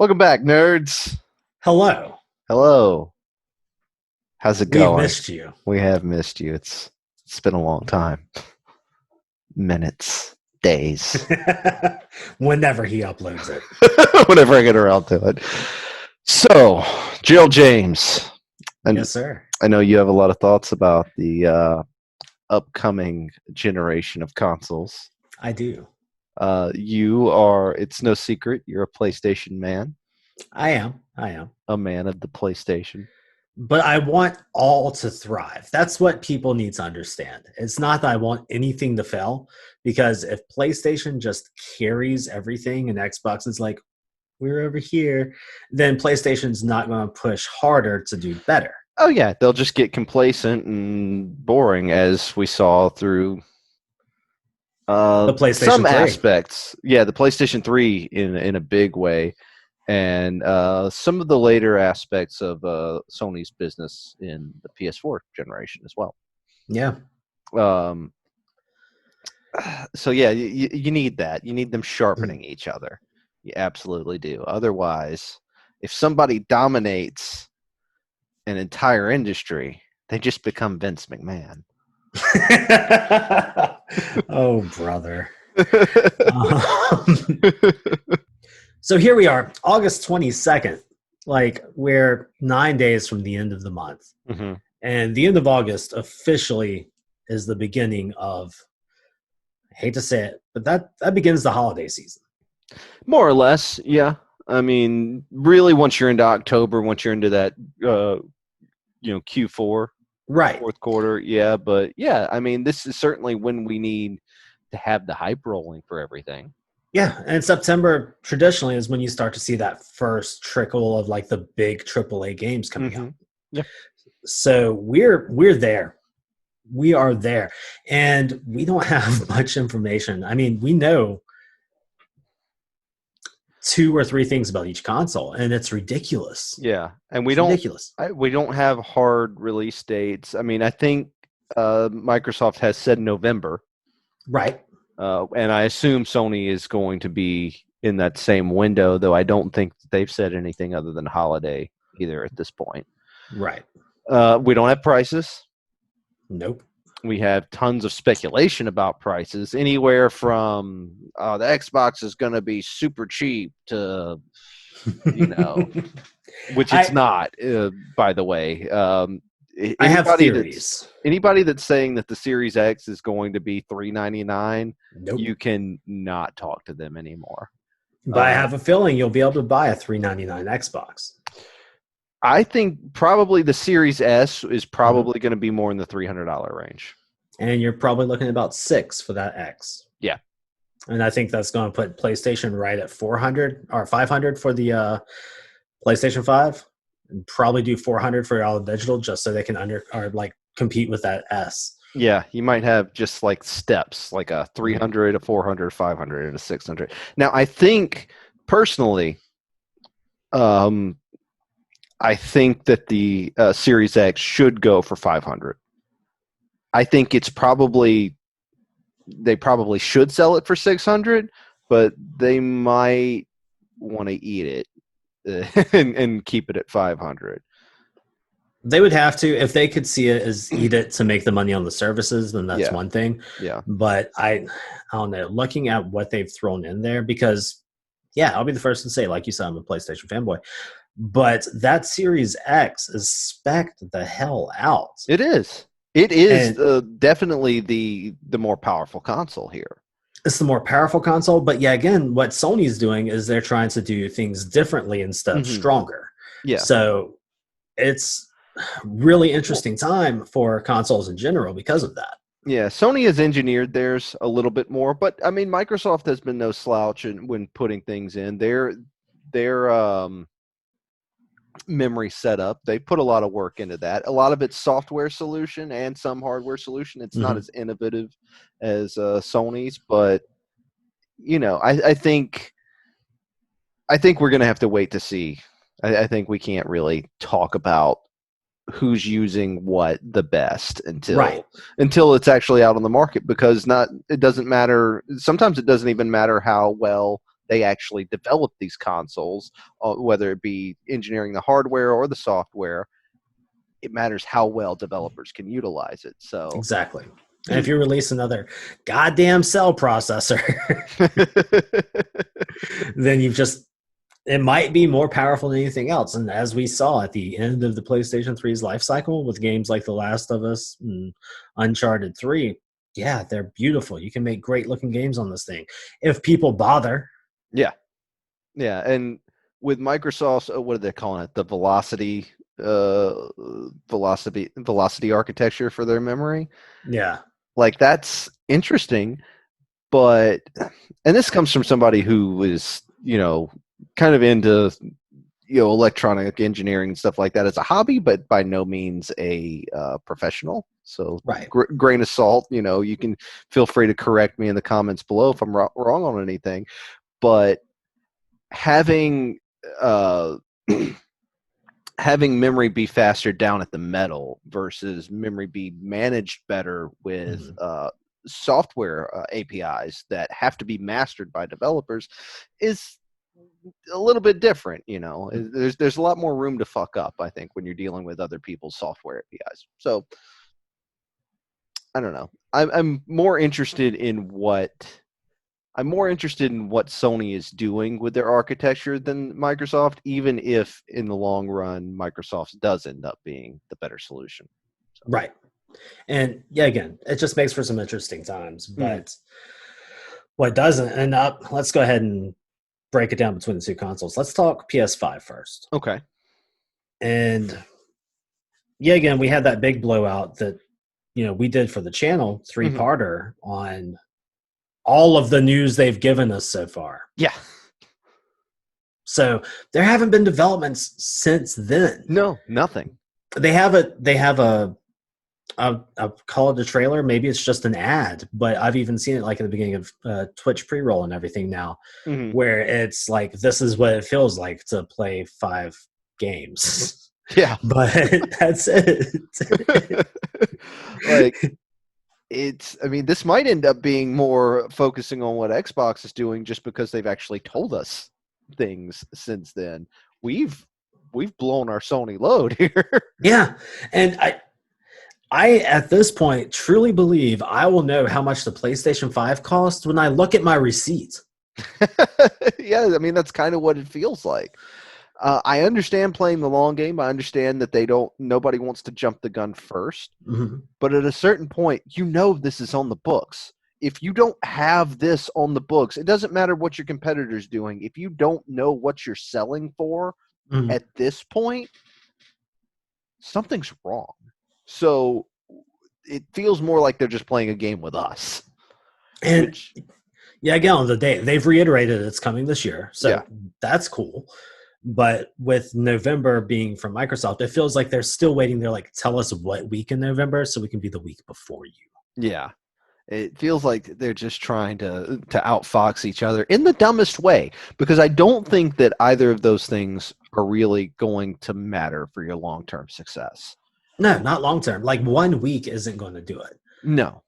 Welcome back, nerds. Hello. Hello. How's it We've going? missed you. We have missed you. It's been a long time. Minutes, days. Whenever he uploads it. Whenever I get around to it. So, Gerald James, and Yes, sir. I know you have a lot of thoughts about the upcoming generation of consoles. I do. It's no secret, you're a PlayStation man, I am. I am. a man of the PlayStation. But I want all to thrive. That's what people need to understand. It's not that I want anything to fail, because if PlayStation just carries everything and Xbox is like, we're over here, then PlayStation's not going to push harder to do better. Oh yeah, they'll just get complacent and boring, as we saw through The PlayStation some 3. aspects. Yeah, the PlayStation 3 in a big way, and some of the later aspects of Sony's business in the PS4 generation as well. Yeah. Um, so yeah, you need that. You need them sharpening each other. You absolutely do. Otherwise, if somebody dominates an entire industry, they just become Vince McMahon. Oh, brother. So here we are, August 22nd. Like, we're 9 days from the end of the month. Mm-hmm. And the end of August officially is the beginning of, I hate to say it, but that begins the holiday season. More or less, yeah. I mean, really, once you're into October, once you're into that, Q4, Right. fourth quarter, yeah. But yeah, I mean, this is certainly when we need to have the hype rolling for everything. Yeah, and September traditionally is when you start to see that first trickle of like the big AAA games coming out. Yeah. So we're there. We are there. And we don't have much information. I mean, we know 2 or 3 things about each console, and it's ridiculous. Yeah, and It's ridiculous. we don't have hard release dates. I mean, I think Microsoft has said November, Right. and I assume Sony is going to be in that same window, though I don't think they've said anything other than holiday either at this point. Right. We don't have prices. Nope. We have tons of speculation about prices, anywhere from the Xbox is going to be super cheap to, which it's not, by the way. I have theories. Anybody that's saying that the Series X is going to be $399, Nope. you can not talk to them anymore. But I have a feeling you'll be able to buy a $399 Xbox. I think probably the Series S is probably going to be more in the $300 range. And you're probably looking at about $600 for that X. Yeah. And I think that's going to put PlayStation right at $400 or $500 for the PlayStation 5, and probably do $400 for all digital, just so they can compete with that S. Yeah, you might have just like steps, like a 300, a 400, 500, and a 600. Now, I think personally, I think that the Series X should go for 500. I think they probably should sell it for 600, but they might want to eat it and keep it at 500. They would have to. If they could see it as eat it to make the money on the services, then that's one thing. Yeah. But I don't know. Looking at what they've thrown in there, because, yeah, I'll be the first to say, like you said, I'm a PlayStation fanboy. But that Series X is spec'd the hell out. It is. It is definitely the more powerful console here. It's the more powerful console, but yeah, again, what Sony's doing is they're trying to do things differently instead of stronger. Yeah. So it's really interesting time for consoles in general because of that. Yeah, Sony has engineered theirs a little bit more, but I mean, Microsoft has been no slouch when putting things in. Their memory setup, they put a lot of work into that. A lot of it's software solution and some hardware solution. It's not as innovative as Sony's, but I think we're going to have to wait to see. I think we can't really talk about who's using what the best until it's actually out on the market, because it doesn't matter. Sometimes it doesn't even matter how well they actually develop these consoles, whether it be engineering the hardware or the software. It matters how well developers can utilize it. So Exactly. And if you release another goddamn cell processor, then you've just, it might be more powerful than anything else. And as we saw at the end of the PlayStation 3's life cycle with games like The Last of Us and Uncharted 3, yeah, they're beautiful. You can make great looking games on this thing if people bother. yeah, yeah, and with Microsoft's what are they calling it? The velocity architecture for their memory. Yeah. Like that's interesting, but and this comes from somebody who was, kind of into electronic engineering and stuff like that as a hobby, but by no means a professional. So Right. grain of salt. You can feel free to correct me in the comments below if I'm wrong on anything. But having having memory be faster down at the metal versus memory be managed better with software APIs that have to be mastered by developers is a little bit different. There's a lot more room to fuck up, I think, when you're dealing with other people's software APIs. So I don't know. I'm more interested in what Sony is doing with their architecture than Microsoft, even if in the long run Microsoft does end up being the better solution. So. Right. And yeah, again, it just makes for some interesting times. But what doesn't, and let's go ahead and break it down between the two consoles. Let's talk PS5 first. Okay. And yeah, again, we had that big blowout that we did for the channel, 3-parter on all of the news they've given us so far. Yeah. So there haven't been developments since then. No, nothing. They have a I'll call it a trailer. Maybe it's just an ad, but I've even seen it like at the beginning of Twitch pre-roll and everything now, where it's like, this is what it feels like to play 5 games. Yeah. But that's it. This might end up being more focusing on what Xbox is doing just because they've actually told us things since then. We've blown our Sony load here. Yeah. And I at this point truly believe I will know how much the PlayStation 5 cost when I look at my receipt. Yeah, that's kind of what it feels like. I understand playing the long game. I understand that nobody wants to jump the gun first. But at a certain point, this is on the books. If you don't have this on the books, it doesn't matter what your competitor's doing. If you don't know what you're selling for at this point, something's wrong. So it feels more like they're just playing a game with us. And yeah, again, on the day, they've reiterated it's coming this year. So that's cool. But with November being from Microsoft, it feels like they're still waiting. They're like, tell us what week in November so we can be the week before you. Yeah. It feels like they're just trying to outfox each other in the dumbest way, because I don't think that either of those things are really going to matter for your long-term success. No, not long-term. Like 1 week isn't going to do it. No.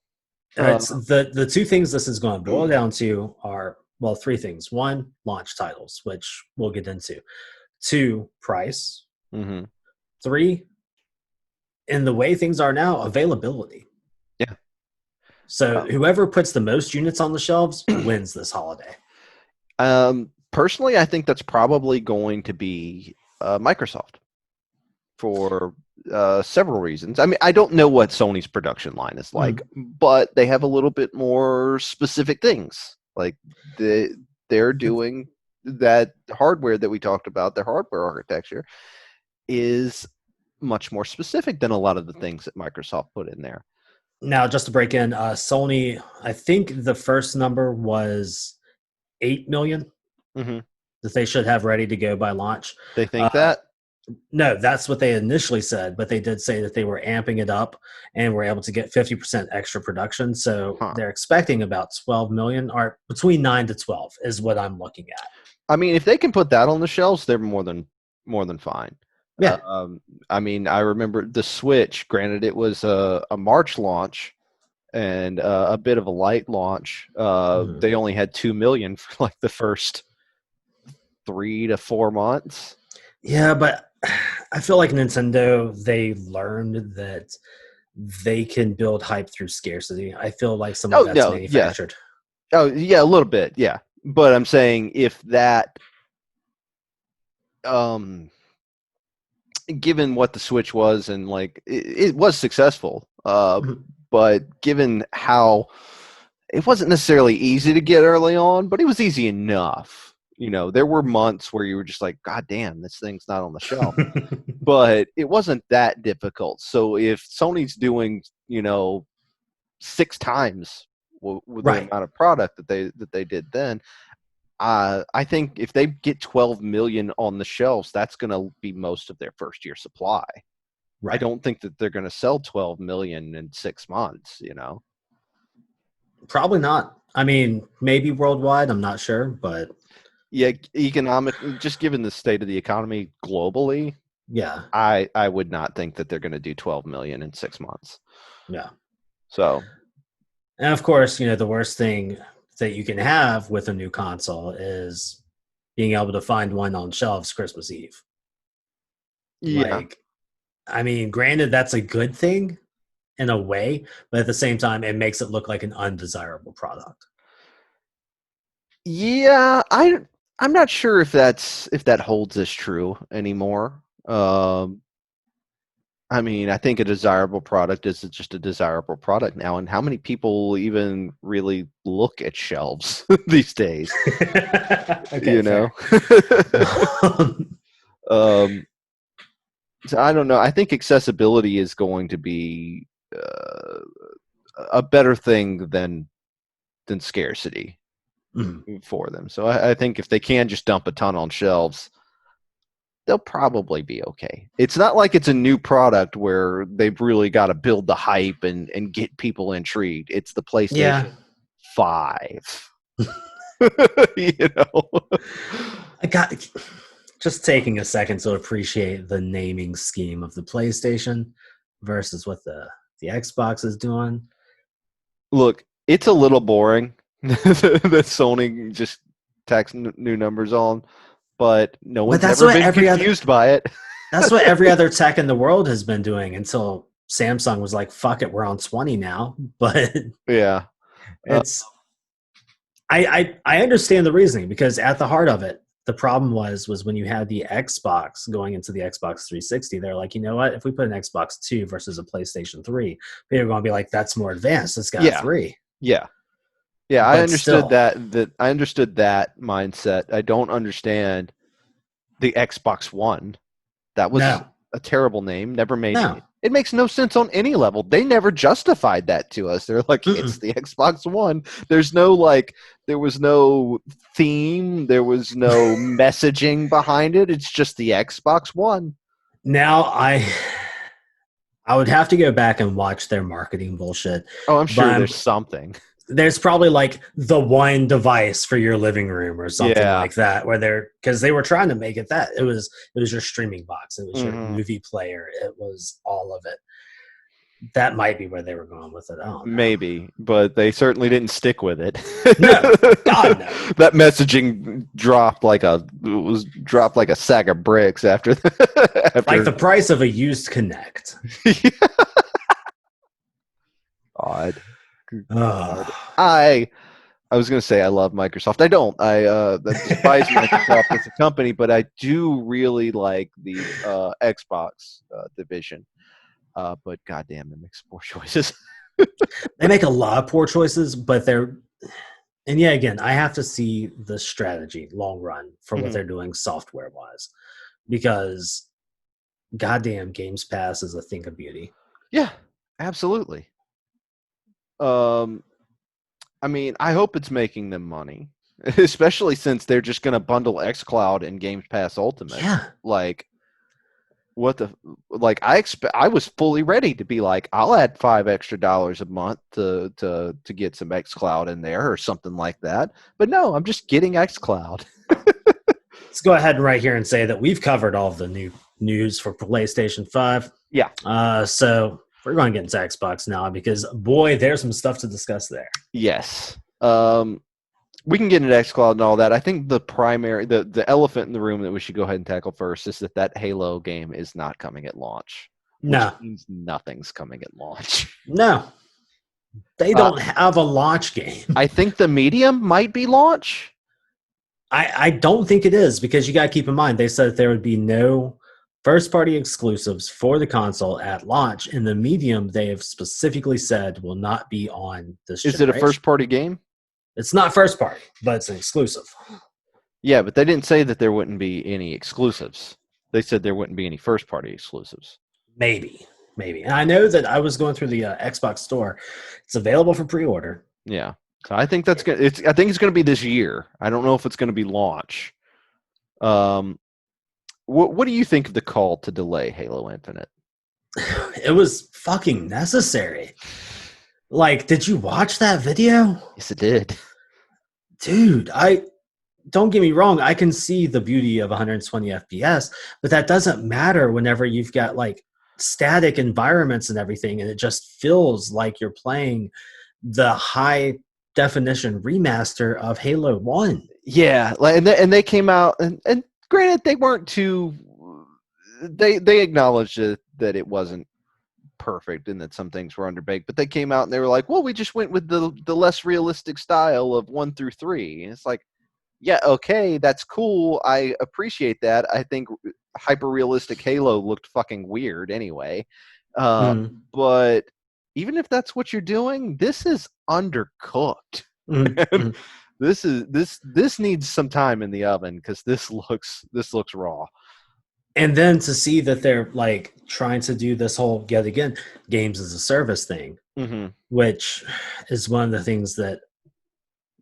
It's the 2 things this is going to boil down to are, 3 things. 1, launch titles, which we'll get into. 2, price. 3, in the way things are now, availability. Yeah. So whoever puts the most units on the shelves wins this holiday. Personally, I think that's probably going to be Microsoft for several reasons. I don't know what Sony's production line is like, but they have a little bit more specific things. Like they're doing that hardware that we talked about. Their hardware architecture is much more specific than a lot of the things that Microsoft put in there. Now, just to break in, Sony, I think the first number was 8 million that they should have ready to go by launch. They think that? No, that's what they initially said, but they did say that they were amping it up and were able to get 50% extra production. So they're expecting about 12 million, or between 9 to 12 is what I'm looking at. If they can put that on the shelves, they're more than fine. Yeah. I remember the Switch, granted it was a March launch and a bit of a light launch. They only had 2 million for like the first 3 to 4 months. Yeah, but I feel like Nintendo, they learned that they can build hype through scarcity. I feel like some of Oh that's no, yeah. manufactured. Oh yeah, a little bit, yeah. But I'm saying if that, um, given what the Switch was and like it was successful, Mhm. but given how it wasn't necessarily easy to get early on, but it was easy enough. You know, there were months where you were just like, God damn, this thing's not on the shelf. But it wasn't that difficult. So if Sony's doing, 6 times with the Right. amount of product that they did then, I think if they get 12 million on the shelves, that's going to be most of their first year supply. I Right. don't think that they're going to sell 12 million in 6 months. Probably not. I mean, maybe worldwide. I'm not sure, but Yeah, just given the state of the economy globally, yeah, I would not think that they're going to do 12 million in 6 months. yeah. So, And of course, the worst thing that you can have with a new console is being able to find one on shelves Christmas Eve. yeah. Like, I mean, granted, that's a good thing in a way, but at the same time, it makes it look like an undesirable product. Yeah, I'm not sure if that holds as true anymore. I mean, I think a desirable product is just a desirable product now, and how many people even really look at shelves these days? Okay, You know. fair. um, so I don't know. I think accessibility is going to be uh, a better thing than scarcity Mhm. for them. So I think if they can just dump a ton on shelves, they'll probably be okay. It's not like it's a new product where they've really got to build the hype and get people intrigued. It's the Yeah, PlayStation 5. you know. I got just taking a second to appreciate the naming scheme of the PlayStation versus what the Xbox is doing. Look, it's a little boring that Sony just tacks new numbers on, but no But one's ever been confused by it. that's what every other tech in the world has been doing until Samsung was like, "Fuck it, we're on 20 now." But Yeah. it's I understand the reasoning because at the heart of it, the problem was when you had the Xbox going into the Xbox 360, they're like, you know what? If we put an Xbox 2 versus a PlayStation 3, people are going to be like, that's more advanced. It's got a Yeah. 3. Yeah. Yeah, I But understood still, that mindset. I don't understand the Xbox One. That was no, a terrible name. Never made no. it makes no sense on any level. They never justified that to us. They're like, it's Mm-mm. the Xbox One. There's no like, there was no theme. There was no messaging behind it. It's just the Xbox One. Now I would have to go back and watch their marketing bullshit, Oh, I'm but sure there's something. there's probably like the one device for your living room or something Yeah. like that where because they were trying to make it that it was your streaming box, it was your Hmm. movie player, it was all of it. That might be where they were going with it. I don't know. Maybe, but they certainly didn't stick with it. No, God no. That messaging dropped like a sack of bricks after Like the after. price of a used Connect. Odd. God. Oh. I was going to say I love Microsoft. I don't. I despise Microsoft as a company, but I do really like the Xbox division. But goddamn, it makes poor choices. They make a lot of poor choices, but and yeah, again, I have to see the strategy long run for what Mhm. they're doing software wise, because goddamn Games Pass is a thing of beauty. Yeah, absolutely. Um, I mean, I hope it's making them money, especially since they're just going to bundle XCloud and Games Pass Ultimate. Yeah. Like, what the like? I was fully ready to be like, I'll add $5 extra a month to get some XCloud in there or something like that. But no, I'm just getting XCloud. Let's go ahead and right here and say that we've covered all of the new news for PlayStation 5. Yeah. So we're going to get into Xbox now because, boy, there's some stuff to discuss there. Yes. we can get into xCloud and all that. I think the elephant in the room that we should go ahead and tackle first is that Halo game is not coming at launch, which No, means nothing's coming at launch. no, they Uh, don't have a launch game. I think the medium might be launch. I don't think it is because you got to keep in mind they said that there would be no first party exclusives for the console at launch. In the medium, they have specifically said will not be on this Is generation. it a first party game? It's not first party, but it's an exclusive. Yeah, but they didn't say that there wouldn't be any exclusives. They said there wouldn't be any first party exclusives. Maybe. And I know that I was going through the Xbox store. It's available for pre-order. Yeah. So I think that's good. I think it's going to be this year. I don't know if it's going to be launch. What do you think of the call to delay Halo Infinite? It was fucking necessary. Like, did you watch that video? Yes, it did. Dude, don't get me wrong, I can see the beauty of 120 FPS, but that doesn't matter whenever you've got like static environments and everything, and it just feels like you're playing the high definition remaster of Halo 1. Yeah, and they came out and granted they weren't too. They acknowledged that it wasn't perfect and that some things were underbaked, but they came out and they were like, well, we just went with the less realistic style of 1 through 3. And it's like, yeah, okay, that's cool. I appreciate that. I think hyper realistic Halo looked fucking weird anyway. But even if that's what you're doing, this is undercooked. This needs some time in the oven because this looks raw. And then to see that they're like trying to do this whole yet again games as a service thing, which is one of the things that,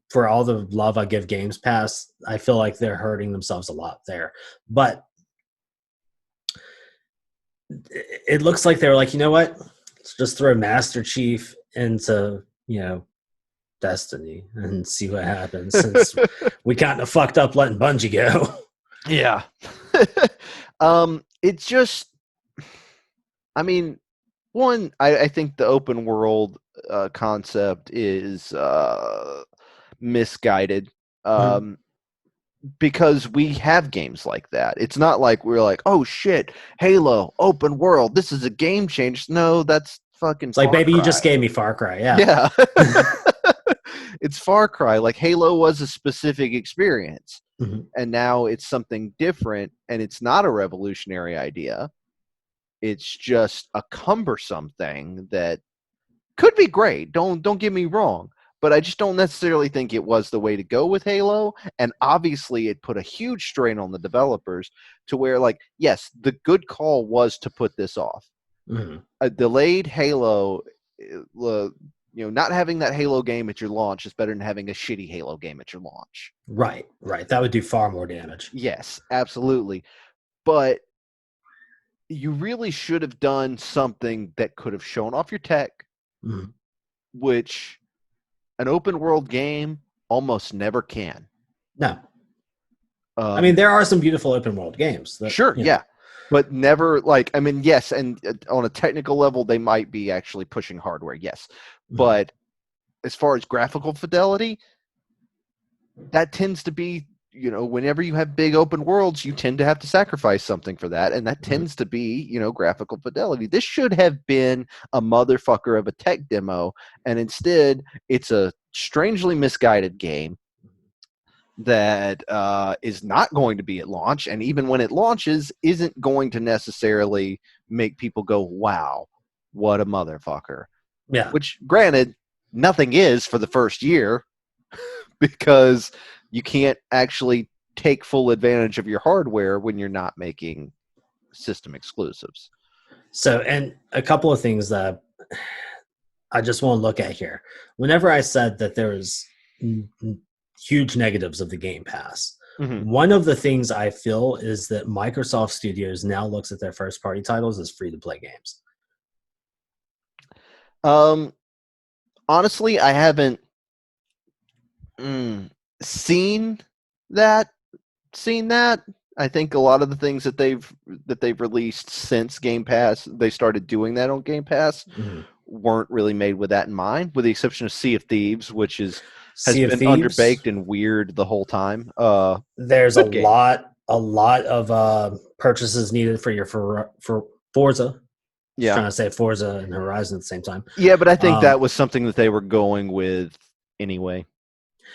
for all the love I give Games Pass, I feel like they're hurting themselves a lot there. But it looks like they were like, you know what? Let's just throw Master Chief into, Destiny and see what happens since we kind of fucked up letting Bungie go. Yeah. It's just, I mean, one, I think the open world concept is misguided because we have games like that. It's not like we're like, oh shit, Halo, open world, this is a game change. No, that's fucking It's like, baby, Cry. you just gave me Far Cry. Yeah. It's Far Cry. Like Halo was a specific experience. And now it's something different, and it's not a revolutionary idea. It's just a cumbersome thing that could be great. Don't get me wrong, but I just don't necessarily think it was the way to go with Halo. And obviously, it put a huge strain on the developers to where, like, yes, the good call was to put this off. A delayed Halo, not having that Halo game at your launch is better than having a shitty Halo game at your launch. Right. That would do far more damage. Yes, absolutely. But you really should have done something that could have shown off your tech, which an open world game almost never can. No. I mean, there are some beautiful open world games. Sure, yeah. But never, yes, and on a technical level, they might be actually pushing hardware, yes. But as far as graphical fidelity, that tends to be, whenever you have big open worlds, you tend to have to sacrifice something for that, and that tends to be, graphical fidelity. This should have been a motherfucker of a tech demo, and instead, it's a strangely misguided game that is not going to be at launch, and even when it launches, isn't going to necessarily make people go, wow, what a motherfucker. Yeah. Which, granted, nothing is for the first year because you can't actually take full advantage of your hardware when you're not making system exclusives. So, and a couple of things that I just want to look at here. Whenever I said that there was huge negatives of the Game Pass, one of the things I feel is that Microsoft Studios now looks at their first-party titles as free-to-play games. Honestly, I haven't seen that. I think a lot of the things that they've released since Game Pass, they started doing that on Game Pass, weren't really made with that in mind, with the exception of Sea of Thieves, which is has Sea of been Thieves. underbaked and weird the whole time. There's Good game. a lot of purchases needed for your for Forza. Just Yeah. trying to say Forza and Horizon at the same time. Yeah, but I think that Um, was something that they were going with anyway.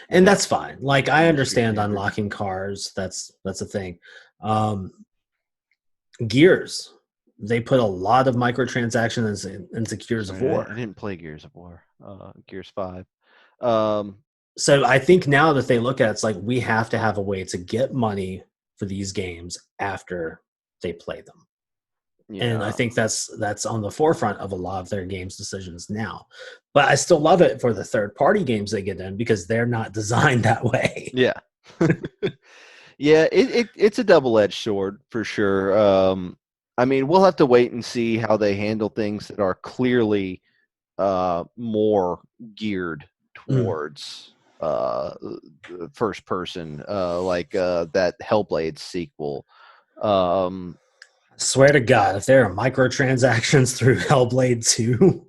and that's fine. Like I Industry understand standard. unlocking cars. That's a thing. Um, Gears. They put a lot of microtransactions into Gears That's of right. I War. didn't play Gears of War. Gears 5. Um, So I think now that they look at it, it's like we have to have a way to get money for these games after they play them. And I yeah. think that's on the forefront of a lot of their games decisions now. But I still love it for the third party games they get in because they're not designed that way. Yeah. Yeah, it's a double-edged sword for sure. I mean, we'll have to wait and see how they handle things that are clearly more geared Mm. towards first person, like that Hellblade sequel. Um, Swear to God, if there are microtransactions through Hellblade 2,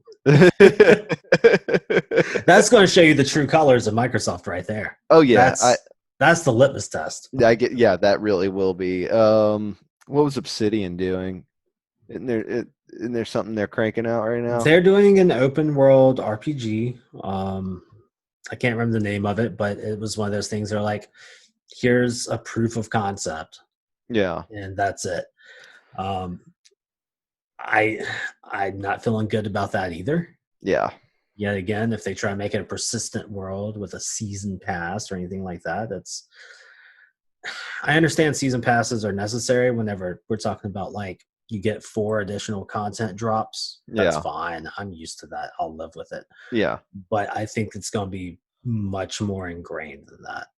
that's going to show you the true colors of Microsoft right there. oh yeah, That's the litmus test. I get, yeah, that really will be. What was Obsidian doing? Isn't there something they're cranking out right now? They're doing an open world RPG. I can't remember the name of it, but it was one of those things that are like, here's a proof of concept, Yeah, and that's it. Um, I I'm not feeling good about that either. yeah, Yet again, if they try to make it a persistent world with a season pass or anything like that, that's I understand season passes are necessary whenever we're talking about like you get 4 additional content drops. That's yeah, fine. I'm used to that. I'll live with it. yeah, But I think it's going to be much more ingrained than that.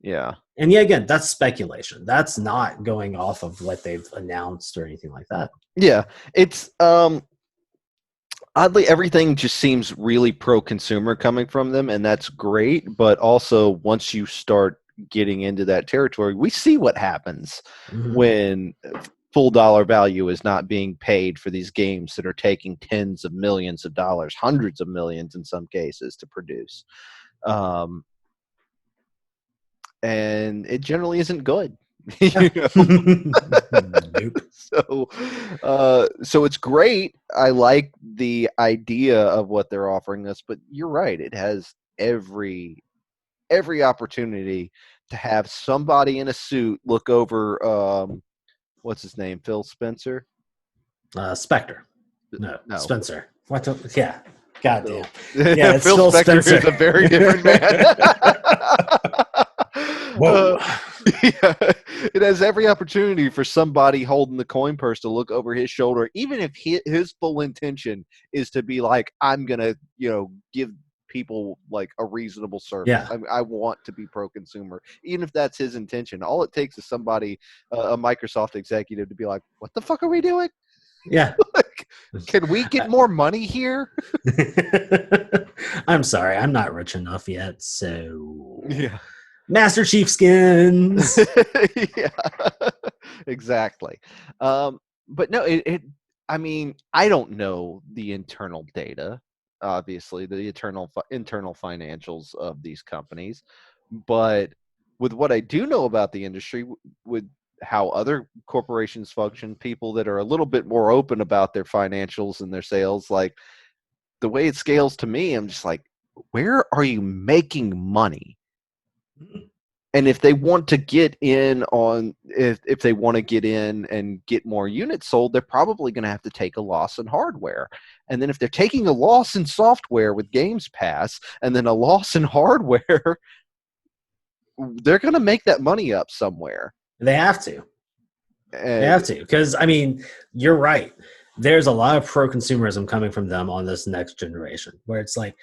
yeah, And yeah, again, that's speculation. That's not going off of what they've announced or anything like that. yeah. It's oddly everything just seems really pro-consumer coming from them, and that's great. But also, once you start getting into that territory, we see what happens Mm-hmm. when full dollar value is not being paid for these games that are taking tens of millions of dollars, hundreds of millions in some cases to produce. Um, and it generally isn't good. Yeah. You know? Nope. So it's great. I like the idea of what they're offering us, but you're right. It has every opportunity to have somebody in a suit look over what's his name, Phil Spencer. Spectre. No, No, Spencer. What? The, yeah. Goddamn. Phil. Yeah, it's Phil Phil Spector Spencer. is a very different man. Whoa. Yeah, it has every opportunity for somebody holding the coin purse to look over his shoulder, even if his full intention is to be like, I'm gonna, give people like a reasonable service. Yeah. I want to be pro-consumer, even if that's his intention. All it takes is somebody, a Microsoft executive, to be like, "What the fuck are we doing? Yeah. Like, can we get more money here?" I'm sorry, I'm not rich enough yet, so Yeah. Master Chief skins. Yeah, exactly. But no, I mean, I don't know the internal data, obviously, the internal financials of these companies, but with what I do know about the industry, with how other corporations function, people that are a little bit more open about their financials and their sales, like the way it scales to me, I'm just like, where are you making money? And if they want to get in on if they want to get in and get more units sold, they're probably going to have to take a loss in hardware. And then if they're taking a loss in software with Games Pass and then a loss in hardware, they're going to make that money up somewhere. They have to. They And have to. Because, I mean, you're right. There's a lot of pro consumerism coming from them on this next generation where it's like,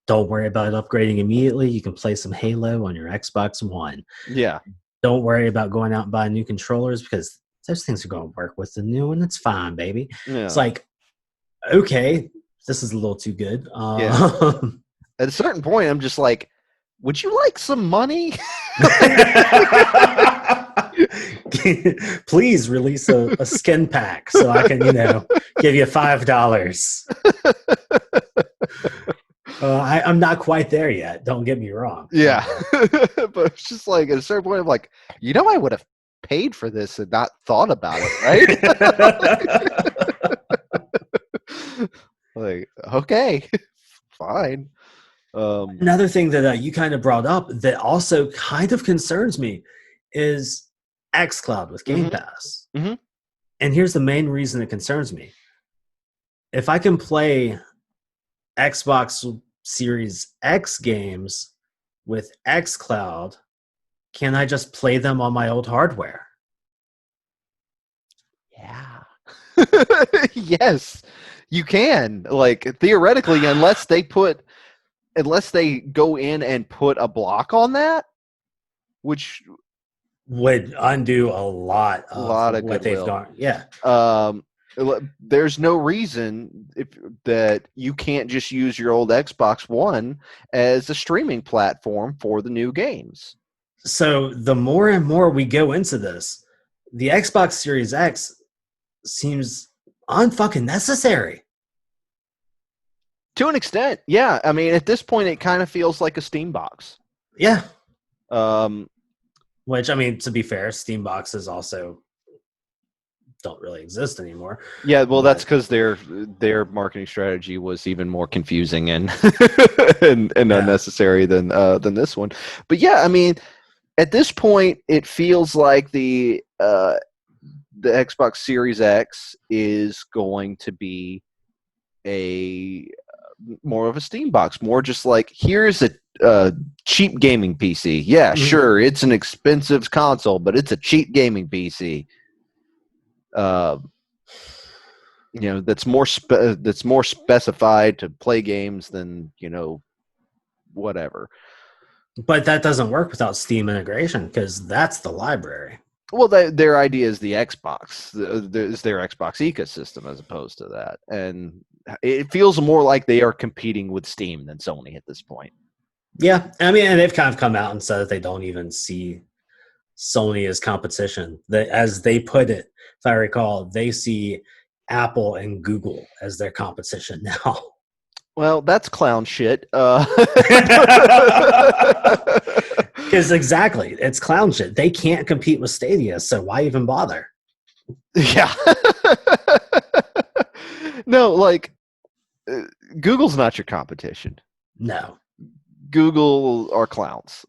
don't worry about upgrading immediately. You can play some Halo on your Xbox One. yeah, Don't worry about going out and buying new controllers because those things are going to work with the new one. It's fine, baby. It's yeah, like, okay, this is a little too good. yeah. At a certain point, I'm just like, would you like some money? Please release a skin pack so I can, give you $5. I'm not quite there yet. Don't get me wrong. Yeah. But it's just like at a certain point, I'm like, I would have paid for this and not thought about it, right? Like, okay, fine. Another thing that you kind of brought up that also kind of concerns me is xCloud with Game mhm, Pass. mhm. And here's the main reason it concerns me. If I can play Xbox Series X games with xCloud, can I just play them on my old hardware? Yeah. Yes, you can. Like theoretically, unless they go in and put a block on that, which Would undo a lot a of lot of what they've goodwill. done. Yeah. Um, there's no reason that you can't just use your old Xbox One as a streaming platform for the new games. So the more and more we go into this, the Xbox Series X seems unfucking necessary. To an extent, yeah. I mean, at this point, it kind of feels like a Steam box. Yeah. Um, Which, I mean, to be fair, Steam boxes also don't really exist anymore. yeah, well, that's But because their marketing strategy was even more confusing and and yeah. unnecessary than this one. But yeah, I mean, at this point, it feels like the Xbox Series X is going to be a more of a Steam box, more just like here's a cheap gaming PC. Yeah, Mhm. sure, it's an expensive console, but it's a cheap gaming PC. Uh, that's more specified to play games than whatever. But that doesn't work without Steam integration because that's the library. Well, their idea is the Xbox, is their Xbox ecosystem as opposed to that, and it feels more like they are competing with Steam than Sony at this point. Yeah. I mean, and they've kind of come out and said that they don't even see Sony as competition. That, as they put it, if I recall, they see Apple and Google as their competition now. Well, that's clown shit. Because exactly, it's clown shit. They can't compete with Stadia, so why even bother? Yeah. No, like Google's not your competition. No. Google are clowns.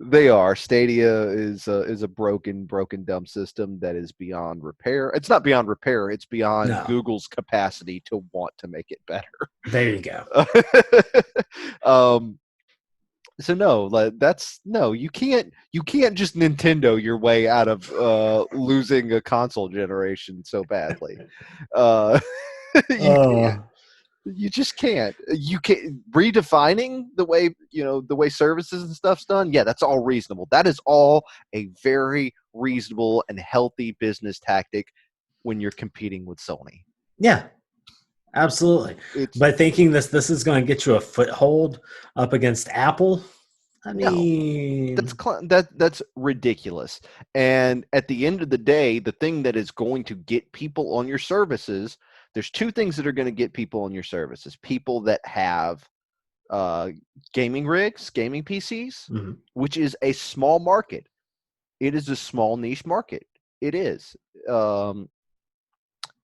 They are. Stadia is a broken dumb system that is beyond repair. It's not beyond repair. It's beyond No. Google's capacity to want to make it better. There you go. um, so no, like that's no. You can't just Nintendo your way out of losing a console generation so badly. Uh, you can't. Oh. You just can't. You can't redefining the way services and stuff's done. Yeah, that's all reasonable. That is all a very reasonable and healthy business tactic when you're competing with Sony. Yeah, absolutely. It's But thinking this is going to get you a foothold up against Apple, I no, mean, that's ridiculous. And at the end of the day, the thing that is going to get people on your services, there's two things that are going to get people on your services. People that have uh, gaming rigs, gaming PCs, mhm. which is a small market. It is a small niche market. It is.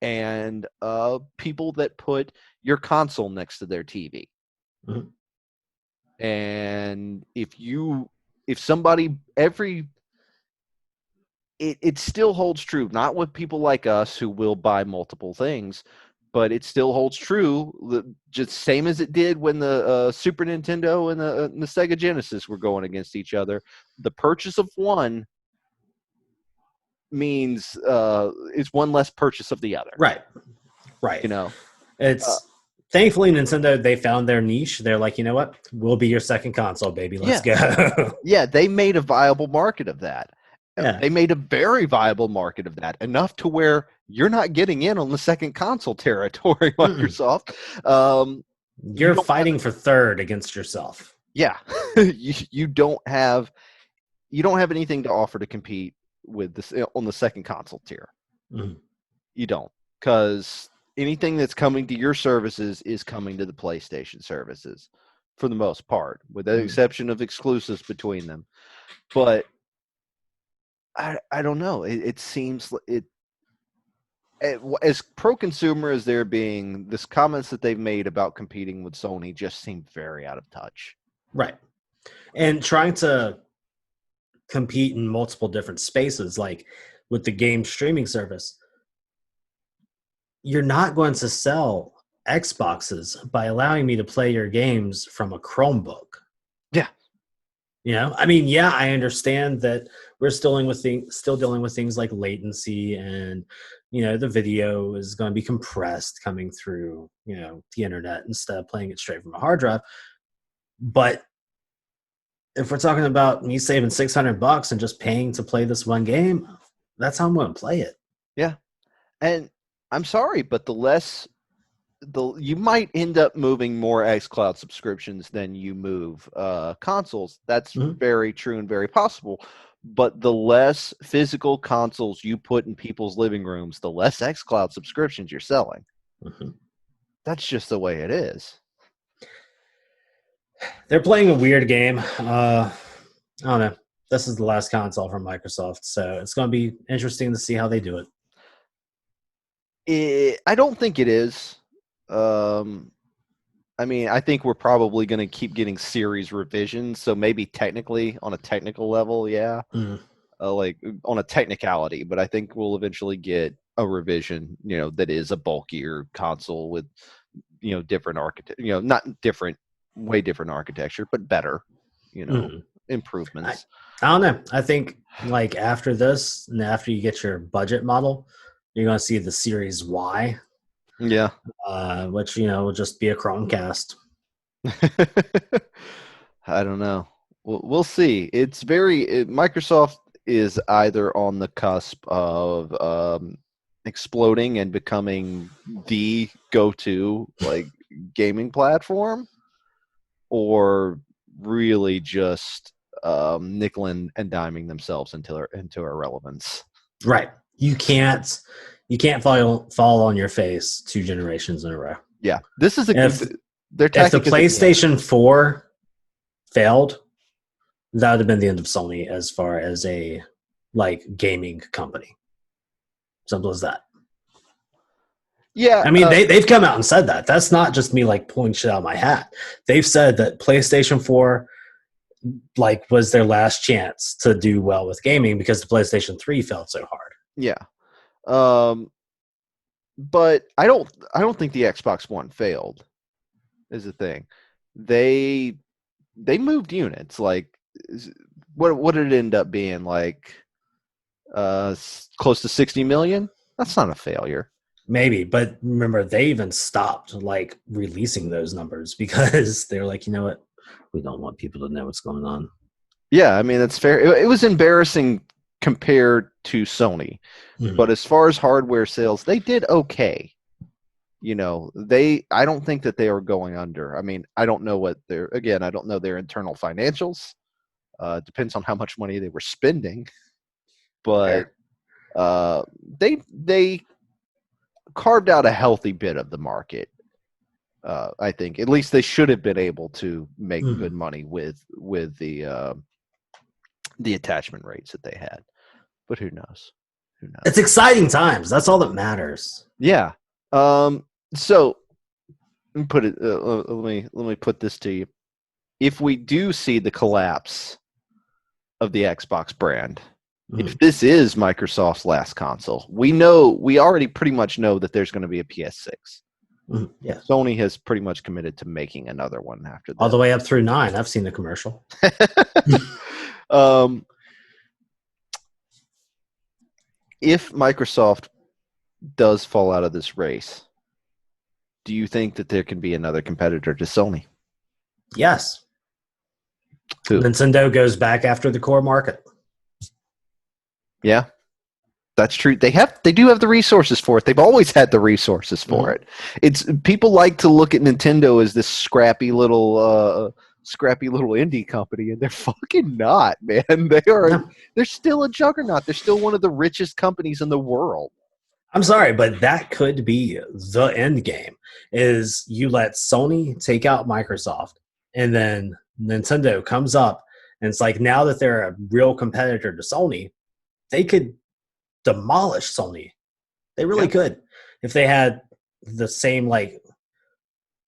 And people that put your console next to their TV. Mhm. And if somebody, it still holds true, not with people like us who will buy multiple things, but it still holds true, just same as it did when the Super Nintendo and the Sega Genesis were going against each other. The purchase of one means is one less purchase of the other. Right, right. You know, uh, It's thankfully Nintendo, they found their niche. They're like, you know what? We'll be your second console, baby. Let's yeah, go. yeah. They made a viable market of that. Yeah. They made a very viable market of that, enough to where you're not getting in on the second console territory, Mm-mm. Microsoft. You You're don't have, fighting for third against yourself. yeah, you don't have anything to offer to compete with this on the second console tier. Mhm. You don't, because anything that's coming to your services is coming to the PlayStation services for the most part, with the exception of exclusives between them. But I don't know. It seems as pro-consumer as they're being, this comments that they've made about competing with Sony just seem very out of touch. Right. And trying to compete in multiple different spaces, like with the game streaming service, you're not going to sell Xboxes by allowing me to play your games from a Chromebook. Yeah. I mean, yeah, I understand that we're still dealing with things like latency, and the video is going to be compressed coming through the internet instead of playing it straight from a hard drive. But if we're talking about me saving $600 and just paying to play this one game, that's how I'm going to play it. Yeah, and I'm sorry, but you might end up moving more xCloud subscriptions than you move consoles. That's very true and very possible. But the less physical consoles you put in people's living rooms, the less xCloud subscriptions you're selling. That's just the way it is. They're playing a weird game. I don't know. This is the last console from Microsoft, so it's going to be interesting to see how they do it. I don't think it is. I mean, I think we're probably going to keep getting series revisions. So maybe technically, on a technical level, yeah, like on a technicality. But I think we'll eventually get a revision, that is a bulkier console with, different architecture. Not different, way different architecture, but better. Improvements. I don't know. I think like after this, and after you get your budget model, you're going to see the Series Y. Yeah. Which, will just be a Chromecast. I don't know. We'll see. Microsoft is either on the cusp of exploding and becoming the go-to gaming platform, or really just nickel and diming themselves into irrelevance. Right. You can't fall on your face 2 generations in a row. Yeah, this is if the PlayStation 4 failed, that would have been the end of Sony as far as a gaming company. Simple as that. Yeah, I mean they've come out and said that. That's not just me pulling shit out of my hat. They've said that PlayStation 4 was their last chance to do well with gaming because the PlayStation 3 failed so hard. Yeah. But I don't think the Xbox One failed, is the thing. They moved units. What did it end up being? Close to 60 million? That's not a failure. Maybe, but remember, they even stopped releasing those numbers because they're like, you know what? We don't want people to know what's going on. Yeah, I mean, that's fair. It was embarrassing compared to Sony. But as far as hardware sales, they did okay. I don't think that they are going under. I mean, I don't know I don't know their internal financials. Depends on how much money they were spending. But they carved out a healthy bit of the market. I think at least they should have been able to make good money with the attachment rates that they had. But who knows? It's exciting times. That's all that matters. Yeah. So let me put this to you. If we do see the collapse of the Xbox brand, if this is Microsoft's last console, we already pretty much know that there's going to be a PS6. Yeah. Sony has pretty much committed to making another one after that. All the way up through 9. I've seen the commercial. If Microsoft does fall out of this race, do you think that there can be another competitor to Sony? Yes. Who? Nintendo goes back after the core market. Yeah, that's true. They do have the resources for it. They've always had the resources for it. It's people like to look at Nintendo as this scrappy little indie company, and they're fucking not, man. They're still a juggernaut. They're still one of the richest companies in the world. I'm sorry, but that could be the end game. Is you let Sony take out Microsoft, and then Nintendo comes up, and it's like now that they're a real competitor to Sony, they could demolish Sony. They really Yeah. could if they had the same like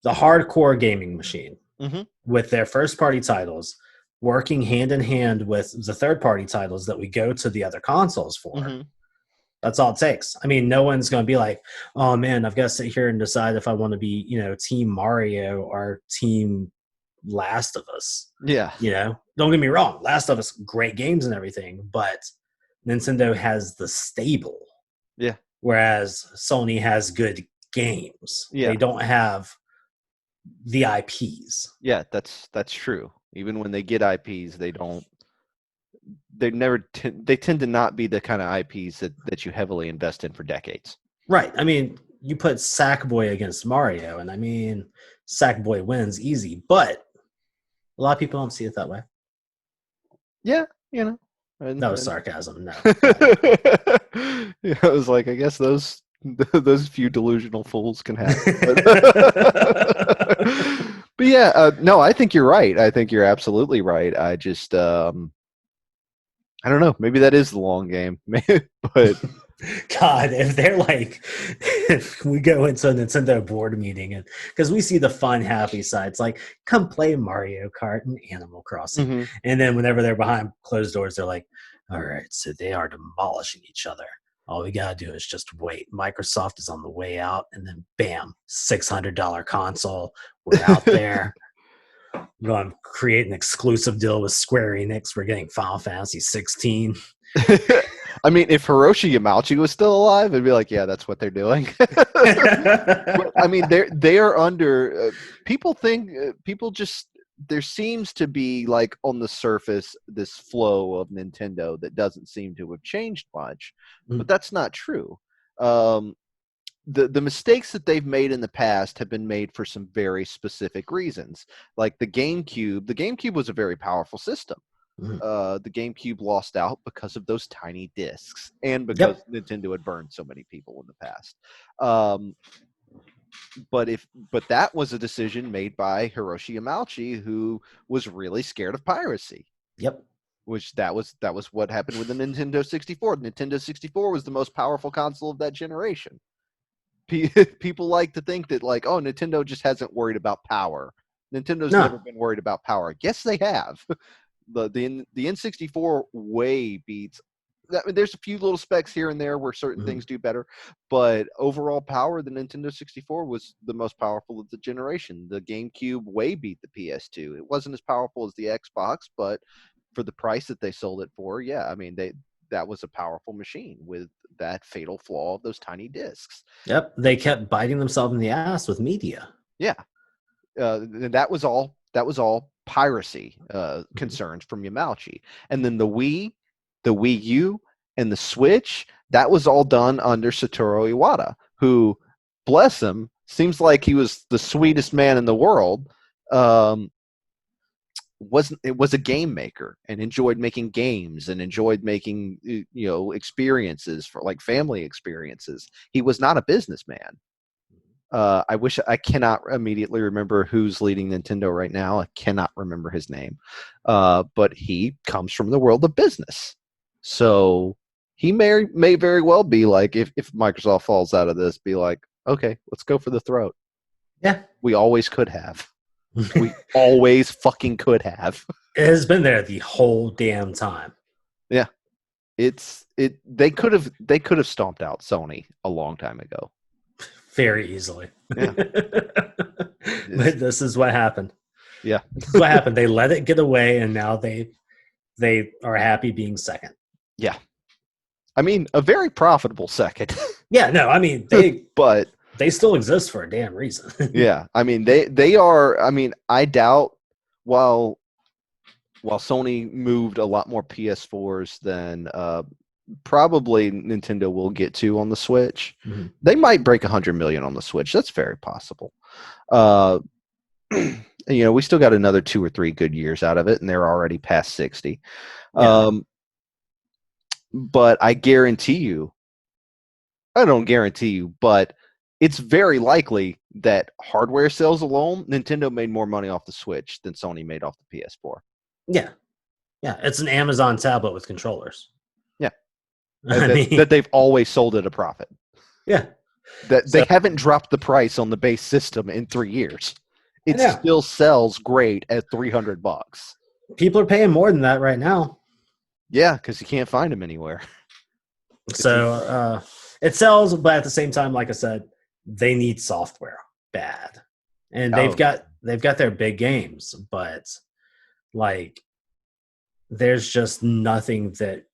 the hardcore gaming machine Mm-hmm. with their first party titles working hand in hand with the third party titles that we go to the other consoles for. Mm-hmm. That's all it takes. I mean, no one's going to be like, oh man, I've got to sit here and decide if I want to be, Team Mario or Team Last of Us. Yeah. Don't get me wrong. Last of Us, great games and everything, but Nintendo has the stable. Yeah. Whereas Sony has good games. Yeah. They don't have the IPs. Yeah, that's true. Even when they get IPs, they don't. They never. They tend to not be the kind of IPs that you heavily invest in for decades. Right. I mean, you put Sackboy against Mario, and I mean, Sackboy wins easy, but a lot of people don't see it that way. Yeah, That was sarcasm. No. Yeah, I was like, I guess those few delusional fools can have it. But yeah, no, I think you're right. I think you're absolutely right. I just, I don't know. Maybe that is the long game. But God, if they're like, if we go into a Nintendo board meeting and because we see the fun, happy sides, like come play Mario Kart and Animal Crossing, mm-hmm. and then whenever they're behind closed doors, they're like, all right, so they are demolishing each other. All we gotta do is just wait. Microsoft is on the way out, and then bam, $600 console. We're out there. We're going to create an exclusive deal with Square Enix. We're getting Final Fantasy 16. I mean, if Hiroshi Yamauchi was still alive, I'd be like, yeah, that's what they're doing. But, I mean, they are under. People think people just there seems to be like on the surface this flow of Nintendo that doesn't seem to have changed much, but that's not true. The mistakes that they've made in the past have been made for some very specific reasons. Like the GameCube was a very powerful system. The GameCube lost out because of those tiny discs and because Nintendo had burned so many people in the past. But that was a decision made by Hiroshi Yamauchi, who was really scared of piracy. Yep. Which that was what happened with the Nintendo 64. The Nintendo 64 was the most powerful console of that generation. People like to think that like, oh, Nintendo just hasn't worried about power. Nintendo's never been worried about power. Yes, they have. The N64 way beats. I mean, there's a few little specs here and there where certain things do better, but overall power, the Nintendo 64 was the most powerful of the generation. The GameCube way beat the PS2. It wasn't as powerful as the Xbox, but for the price that they sold it for, yeah, I mean that was a powerful machine with that fatal flaw of those tiny discs. Yep, they kept biting themselves in the ass with media. Yeah, that was all piracy concerns from Yamauchi, and then the Wii U, and the Switch. That was all done under Satoru Iwata, who, bless him, seems like he was the sweetest man in the world. Was a game maker and enjoyed making games and enjoyed making experiences for like family experiences. He was not a businessman. I cannot immediately remember who's leading Nintendo right now. I cannot remember his name, but he comes from the world of business. So he may very well be like, if Microsoft falls out of this, be like, okay, let's go for the throat. Yeah, we always could have. We always fucking could have. It has been there the whole damn time. Yeah, they could have stomped out Sony a long time ago. Very easily. Yeah. But this is what happened. Yeah. This is what happened. They let it get away, and now they are happy being second. Yeah. I mean, a very profitable second. Yeah, no, I mean, but they still exist for a damn reason. Yeah. I mean, they are, I mean, I doubt while Sony moved a lot more PS4s than probably Nintendo will get to on the Switch. Mm-hmm. They might break 100 million on the Switch. That's very possible. We still got another 2 or 3 good years out of it, and they're already past 60. Yeah. But I guarantee you, I don't guarantee you, but it's very likely that hardware sales alone, Nintendo made more money off the Switch than Sony made off the PS4. Yeah, yeah, it's an Amazon tablet with controllers. Yeah, I mean, that they've always sold at a profit. yeah. That So they haven't dropped the price on the base system in 3 years. I It know still sells great at $300. people are paying more than that right now. Yeah, because you can't find them anywhere. So it sells, but at the same time, like I said, they need software bad, and Oh, they've got their big games, but like there's just nothing that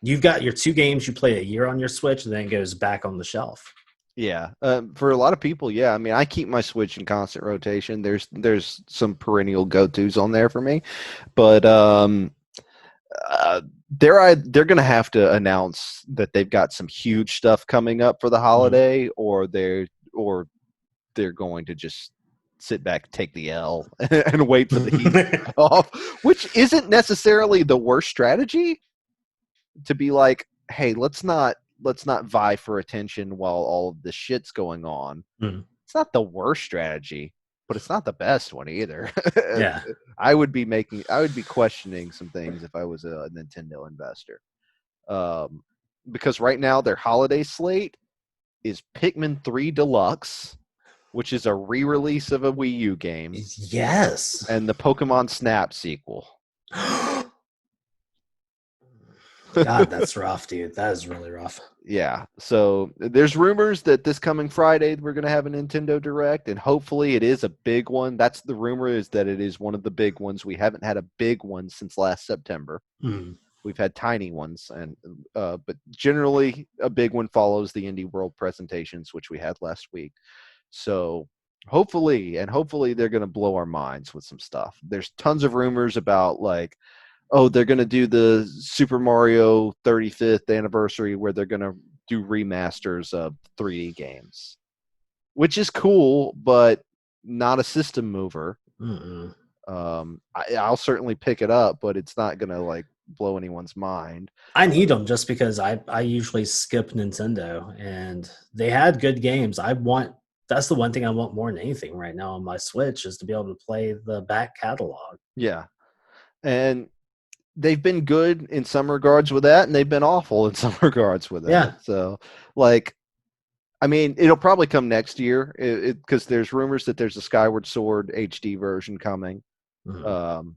you've got your 2 games you play a year on your Switch, and then it goes back on the shelf. yeah. For a lot of people, yeah. I mean, I keep my Switch in constant rotation. There's some perennial go-tos on there for me, but they're going to have to announce that they've got some huge stuff coming up for the holiday, or they're going to just sit back, take the L, and wait for the heat to die off, which isn't necessarily the worst strategy. To be like, hey, let's not vie for attention while all of this shit's going on. Mm. It's not the worst strategy, but it's not the best one either. Yeah. I would be questioning some things if I was a Nintendo investor. Because right now their holiday slate is Pikmin 3 Deluxe, which is a re-release of a Wii U game, Yes. and the Pokemon Snap sequel. God, that's rough, dude. That is really rough. Yeah. So there's rumors that this coming Friday we're going to have a Nintendo Direct, and hopefully it is a big one. That's the rumor, is that it is one of the big ones. We haven't had a big one since last September. Mm. We've had tiny ones, and but generally a big one follows the Indie World presentations, which we had last week. So hopefully they're going to blow our minds with some stuff. There's tons of rumors about like, oh, they're going to do the Super Mario 35th anniversary where they're going to do remasters of 3D games, which is cool, but not a system mover. Mm-mm. I'll certainly pick it up, but it's not going to like blow anyone's mind. I need them just because I usually skip Nintendo, and they had good games. That's the one thing I want more than anything right now on my Switch, is to be able to play the back catalog. Yeah. And they've been good in some regards with that, and they've been awful in some regards with that. Yeah. So, like, I mean, it'll probably come next year because there's rumors that there's a Skyward Sword HD version coming. Mm-hmm.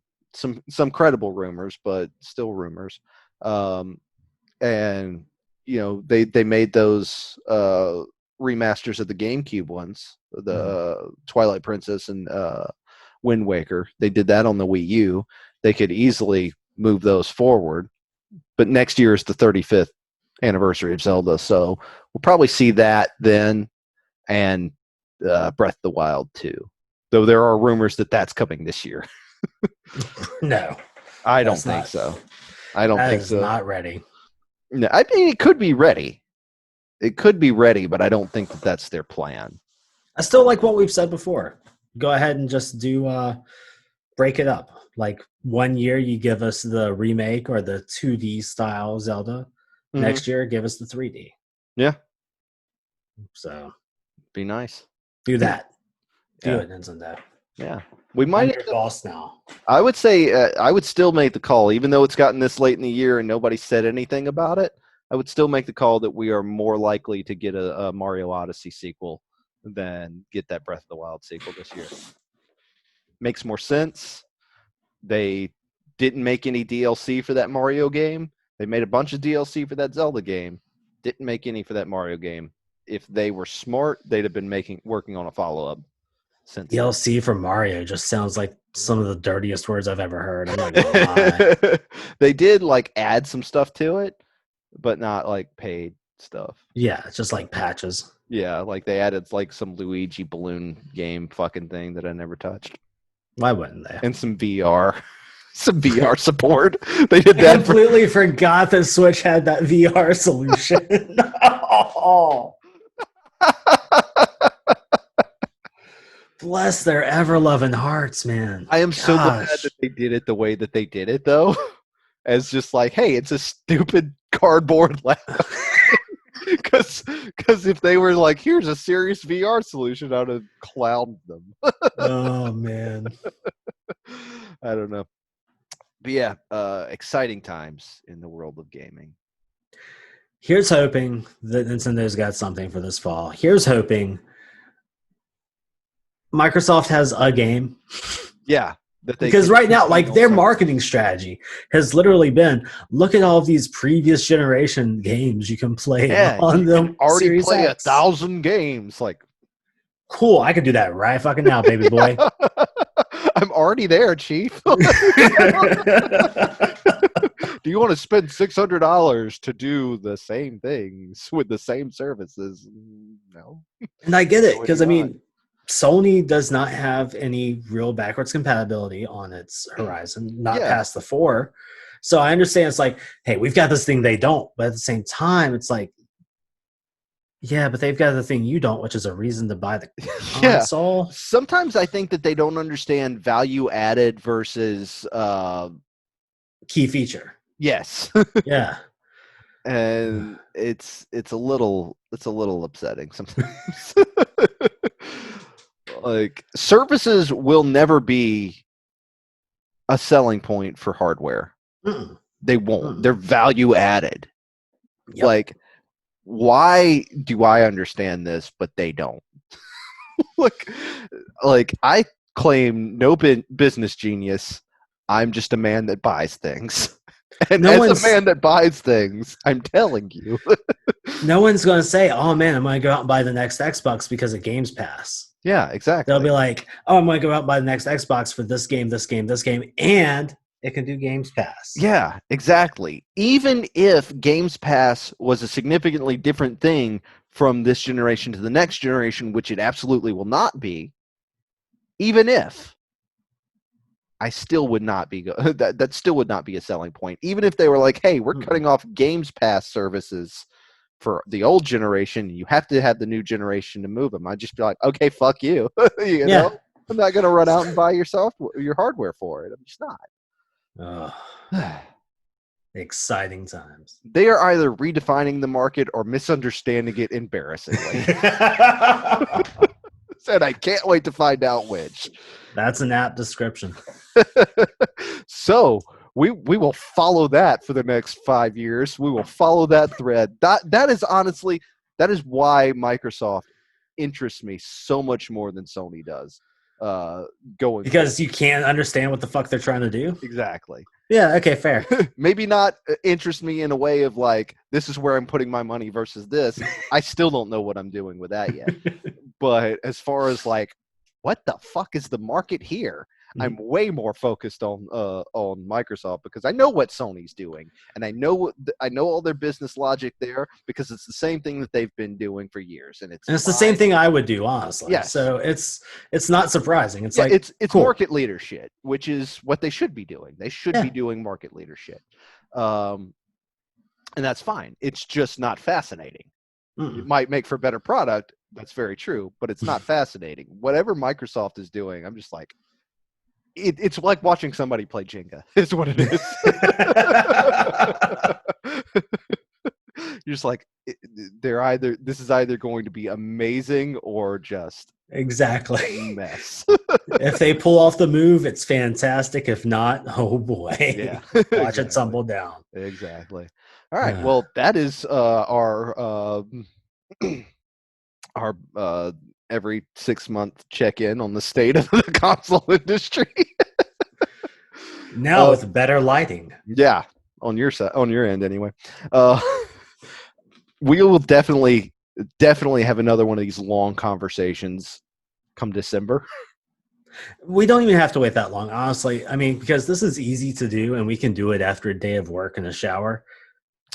Some credible rumors, but still rumors. And you know, they made those remasters of the GameCube ones, the Twilight Princess and Wind Waker. They did that on the Wii U. They could easily move those forward, but next year is the 35th anniversary of Zelda, so we'll probably see that then, and Breath of the Wild 2, though there are rumors that that's coming this year. No, I don't think so. I don't think so. Not ready. No, I mean, it could be ready. It could be ready, but I don't think that that's their plan. I still like what we've said before. Go ahead and just do break it up. Like 1 year, you give us the remake or the 2D style Zelda. Mm-hmm. Next year, give us the 3D. Yeah. So, be nice. Do that. Do it, Nintendo. Yeah. We might. I'm your boss now. I would say I would still make the call, even though it's gotten this late in the year and nobody said anything about it. I would still make the call that we are more likely to get a Mario Odyssey sequel than get that Breath of the Wild sequel this year. Makes more sense. They didn't make any DLC for that Mario game. They made a bunch of DLC for that Zelda game. Didn't make any for that Mario game. If they were smart, they'd have been working on a follow-up. Since DLC for Mario just sounds like some of the dirtiest words I've ever heard. I'm not gonna lie. They did like add some stuff to it, but not like paid stuff. Yeah, it's just like patches. Yeah, like they added like some Luigi balloon game fucking thing that I never touched. Why wouldn't they? And some VR. Some VR support. They did that. I completely forgot that Switch had that VR solution. Oh. Bless their ever-loving hearts, man. I am so glad that they did it the way that they did it, though. As just like, hey, it's a stupid cardboard lab. Because if they were like, here's a serious VR solution, I'd have clowned them. Oh man. I don't know. But yeah, exciting times in the world of gaming. Here's hoping that Nintendo's got something for this fall. Here's hoping Microsoft has a game. Yeah. That they Because can right now, keep like on their service. marketing strategy has literally been, look at all of these previous generation games you can play Yeah, on you can the already Series play X. 1,000 games. Like, Cool, I could do that right fucking now, baby boy. I'm already there, Chief. Do you want to spend $600 to do the same things with the same services? No. And I get it, No, I because do I not. mean, Sony does not have any real backwards compatibility on its horizon, not Yeah. past the 4. So I understand it's like, hey, we've got this thing they don't, but at the same time, it's like, yeah, but they've got the thing you don't, which is a reason to buy the Yeah. console. Sometimes I think that they don't understand value added versus Key feature. yes. Yeah. And it's a little upsetting sometimes. Like, services will never be a selling point for hardware. Mm-mm. They won't. Mm-mm. They're value added. Yep. Like, why do I understand this but they don't? like I claim no business genius. I'm just a man that buys things. And No as one's a man that buys things, I'm telling you. no one's going to say, "Oh man, I'm going to go out and buy the next Xbox because of Games Pass." Yeah, exactly. They'll be like, "Oh, I'm going to go out and buy the next Xbox for this game, this game, this game, and it can do Games Pass." Yeah, exactly. Even if Games Pass was a significantly different thing from this generation to the next generation, which it absolutely will not be, even if, I still would not be that still would not be a selling point. Even if they were like, "Hey, we're cutting off Games Pass services for the old generation. You have to have the new generation to move them." I'd just be like, "Okay, fuck you." You Yeah. know, I'm not going to run out and buy your software, your hardware for it. I'm just Oh, not. exciting times. They are either redefining the market or misunderstanding it embarrassingly. And I can't wait to find out which. That's an apt description. So we will follow that for the next 5 years. We will follow that thread. That is honestly, that is why Microsoft interests me so much more than Sony does. Going Because forward. you can't understand what the fuck they're trying to do. Exactly. Yeah. Okay. Fair. Maybe not interest me in a way of like, this is where I'm putting my money versus this. I still don't know what I'm doing with that yet. But as far as like, what the fuck is the market here? I'm way more focused on Microsoft because I know what Sony's doing, and I know all their business logic there because it's the same thing that they've been doing for years, and it's And it's the fine. same thing I would do, honestly. Yes. So it's not surprising. It's like it's cool. market leadership, which is what they should be doing. They should be doing market leadership, and that's fine. It's just not fascinating. It might make for better product. That's very true, but it's not fascinating. Whatever Microsoft is doing, I'm just like, it's like watching somebody play Jenga. Is what it is. You're just like, this is either going to be amazing or just exactly mess. If they pull off the move, it's fantastic. If not, oh boy, Yeah, watch it tumble down. Exactly. All right. Well, that is our our every 6-month check-in on the state of the console industry. Now with better lighting. Yeah, on your side, on your end, anyway. We will definitely have another one of these long conversations come December. We don't even have to wait that long, honestly. I mean, because this is easy to do, and we can do it after a day of work in a shower.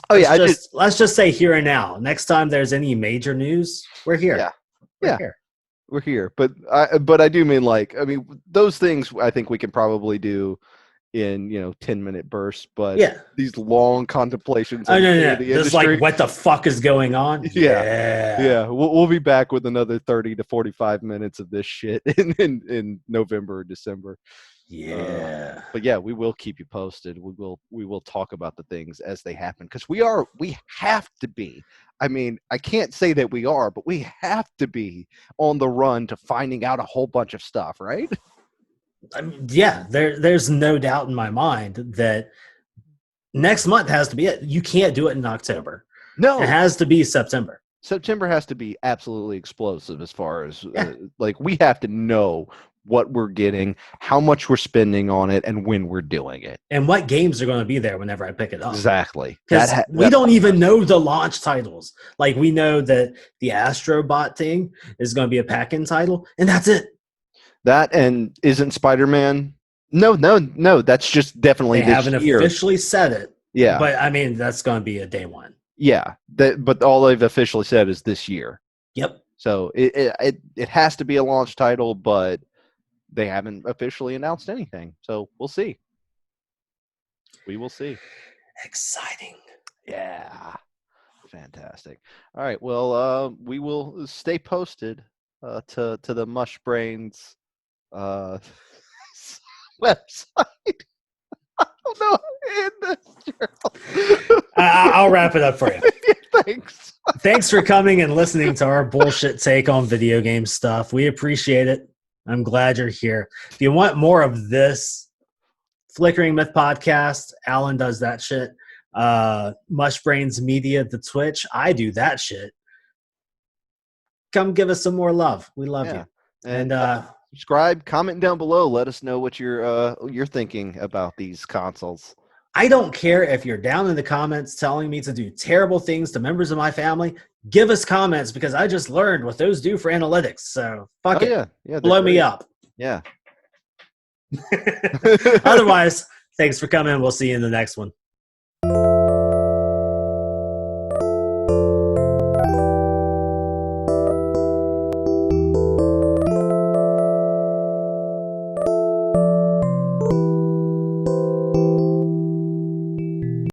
Oh yeah, let's just say here and now. Next time there's any major news, we're here. Yeah, we're here. We're here. But I do mean, like, I mean, those things I think we can probably do in 10-minute bursts, but these long contemplations on no. the This is industry, like, what the fuck is going on? Yeah. We'll be back with another 30 to 45 minutes of this shit in November or December. But yeah, we will keep you posted. We will talk about the things as they happen, because we have to be. I mean, I can't say that we are, but we have to be on the run to finding out a whole bunch of stuff, right? I mean, yeah, there's no doubt in my mind that next month has to be it. You can't do it in October. It No, has to be September. September has to be absolutely explosive as far as Yeah. like we have to know what we're getting, how much we're spending on it, and when we're doing it. And what games are going to be there whenever I pick it up. Exactly. Because we That's don't even know the launch titles. Like, we know that the Astrobot thing is going to be a pack-in title, and that's it. that and isn't Spider-Man? No. That's just definitely They this haven't year. officially said it. Yeah, But, I mean, that's going to be a day one. yeah. But all they've officially said is this year. Yep. So it has to be a launch title, but they haven't officially announced anything. So we'll see. We will see. Exciting. Yeah. Fantastic. All right. Well, we will stay posted to the Mushbrains website. I don't know how to end this, Gerald. I'll wrap it up for you. Thanks. Thanks for coming and listening to our bullshit take on video game stuff. We appreciate it. I'm glad you're here. If you want more of this Flickering Myth podcast, Alan does that shit. Mushbrains Media, the Twitch, I do that shit. Come give us some more love. We love you. And subscribe, comment down below. Let us know what you're thinking about these consoles. I don't care if you're down in the comments telling me to do terrible things to members of my family. Give us comments, because I just learned what those do for analytics. So fuck it. Yeah, blow me up. Yeah. Otherwise, thanks for coming. We'll see you in the next one.